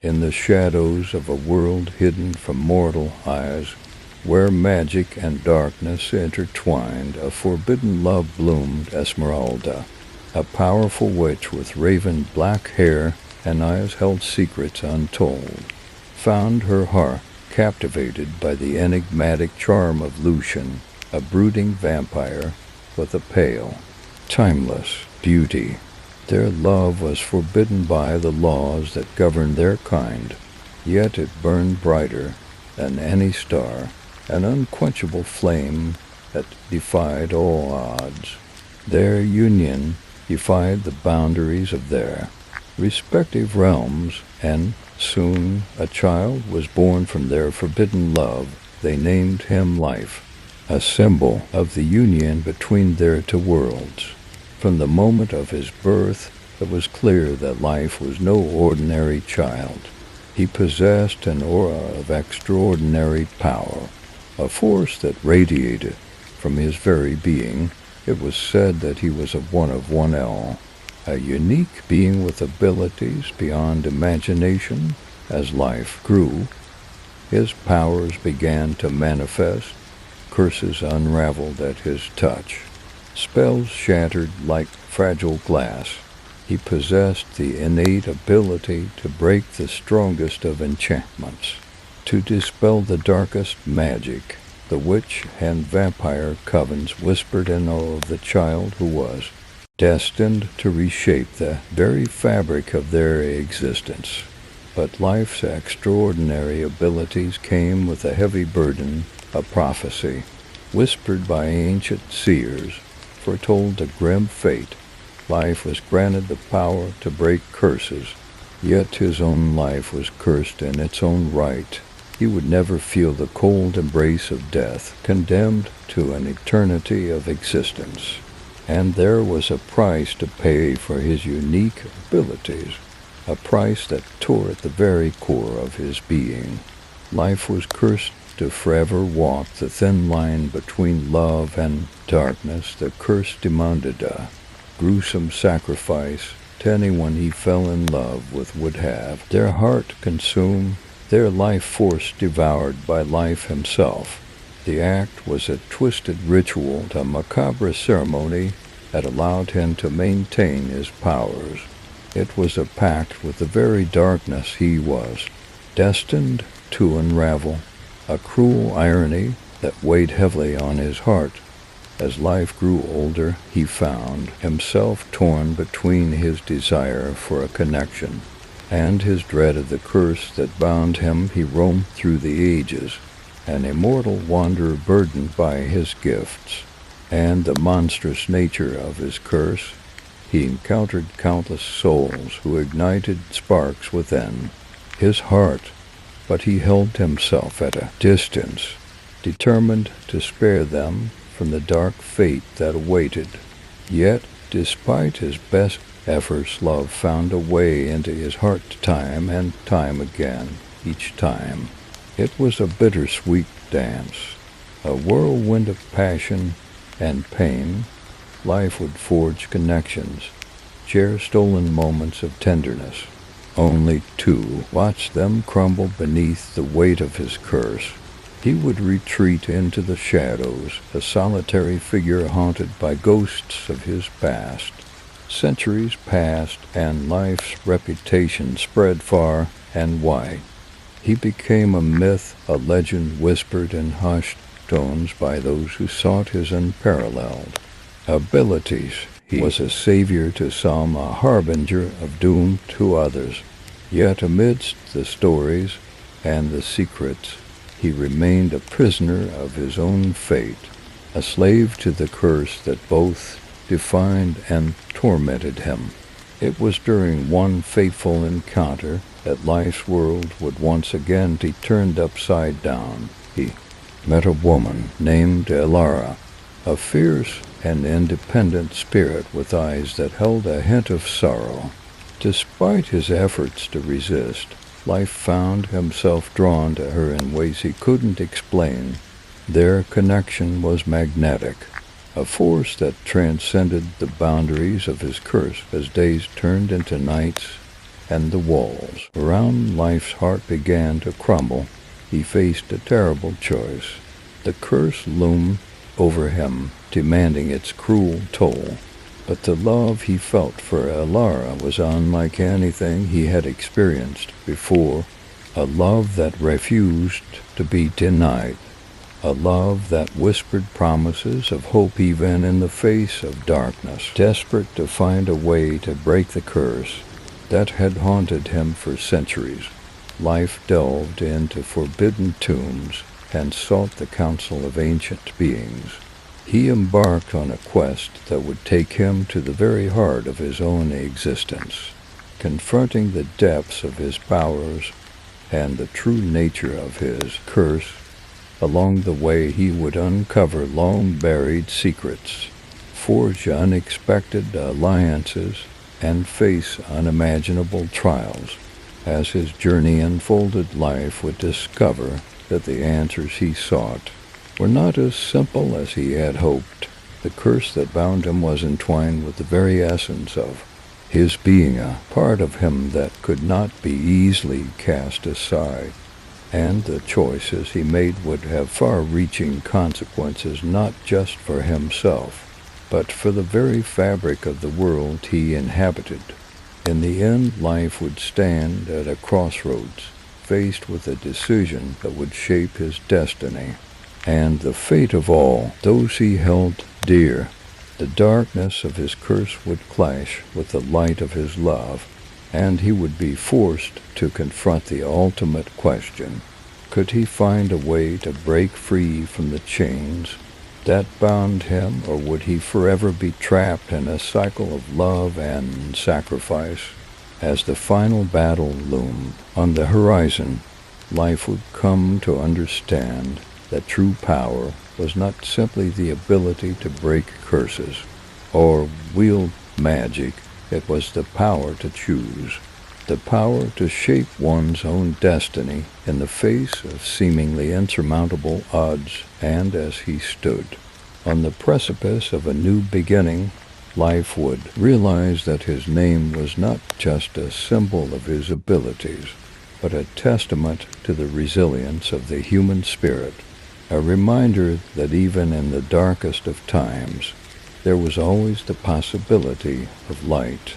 In the shadows of a world hidden from mortal eyes, where magic and darkness intertwined, a forbidden love bloomed Esmeralda, a powerful witch with raven black hair and eyes held secrets untold. Found her heart captivated by the enigmatic charm of Lucian, a brooding vampire with a pale, timeless beauty. Their love was forbidden by the laws that governed their kind, yet it burned brighter than any star, an unquenchable flame that defied all odds. Their union defied the boundaries of their respective realms, and soon a child was born from their forbidden love. They named him Life, a symbol of the union between their two worlds. From the moment of his birth, it was clear that Life was no ordinary child. He possessed an aura of extraordinary power, a force that radiated from his very being. It was said that he was of one L, a unique being with abilities beyond imagination. As Life grew, his powers began to manifest. Curses unraveled at his touch. Spells shattered like fragile glass. He possessed the innate ability to break the strongest of enchantments, to dispel the darkest magic. The witch and vampire covens whispered in awe of the child who was destined to reshape the very fabric of their existence. But Life's extraordinary abilities came with a heavy burden. A prophecy, whispered by ancient seers, foretold a grim fate. Life was granted the power to break curses, yet his own life was cursed in its own right. He would never feel the cold embrace of death, condemned to an eternity of existence. And there was a price to pay for his unique abilities, a price that tore at the very core of his being. Life was cursed to forever walk the thin line between love and darkness. The curse demanded a gruesome sacrifice to anyone he fell in love with, would have their heart consumed, their life force devoured by Life himself. The act was a twisted ritual, a macabre ceremony that allowed him to maintain his powers. It was a pact with the very darkness he was destined to unravel, a cruel irony that weighed heavily on his heart. As Life grew older, he found himself torn between his desire for a connection and his dread of the curse that bound him. He roamed through the ages, an immortal wanderer burdened by his gifts and the monstrous nature of his curse. He encountered countless souls who ignited sparks within his heart, but he held himself at a distance, determined to spare them from the dark fate that awaited. Yet, despite his best efforts, love found a way into his heart time and time again. Each time, it was a bittersweet dance, a whirlwind of passion and pain. Life would forge connections, share stolen moments of tenderness, only to watch them crumble beneath the weight of his curse. He would retreat into the shadows, a solitary figure haunted by ghosts of his past. Centuries passed, and Life's reputation spread far and wide. He became a myth, a legend whispered in hushed tones by those who sought his unparalleled abilities. He was a savior to some, a harbinger of doom to others. Yet amidst the stories and the secrets, he remained a prisoner of his own fate, a slave to the curse that both defined and tormented him. It was during one fateful encounter that Life's world would once again be turned upside down. He met a woman named Elara, a fierce and independent spirit with eyes that held a hint of sorrow. Despite his efforts to resist, Life found himself drawn to her in ways he couldn't explain. Their connection was magnetic, a force that transcended the boundaries of his curse. As days turned into nights and the walls around life's heart began to crumble, he faced a terrible choice. The curse loomed over him, demanding its cruel toll. But the love he felt for Elara was unlike anything he had experienced before, a love that refused to be denied, a love that whispered promises of hope even in the face of darkness. Desperate to find a way to break the curse that had haunted him for centuries, Life delved into forbidden tombs and sought the counsel of ancient beings. He embarked on a quest that would take him to the very heart of his own existence, confronting the depths of his powers and the true nature of his curse. Along the way he would uncover long-buried secrets, forge unexpected alliances, and face unimaginable trials. As his journey unfolded, Life would discover that the answers he sought were not as simple as he had hoped. The curse that bound him was entwined with the very essence of his being, a part of him that could not be easily cast aside. And the choices he made would have far-reaching consequences not just for himself, but for the very fabric of the world he inhabited. In the end, Life would stand at a crossroads, faced with a decision that would shape his destiny and the fate of all those he held dear. The darkness of his curse would clash with the light of his love, and he would be forced to confront the ultimate question. Could he find a way to break free from the chains that bound him, or would he forever be trapped in a cycle of love and sacrifice? As the final battle loomed on the horizon, Life would come to understand that true power was not simply the ability to break curses or wield magic. It was the power to choose, the power to shape one's own destiny in the face of seemingly insurmountable odds. And as he stood on the precipice of a new beginning, Life would realize that his name was not just a symbol of his abilities, but a testament to the resilience of the human spirit, a reminder that even in the darkest of times, there was always the possibility of light.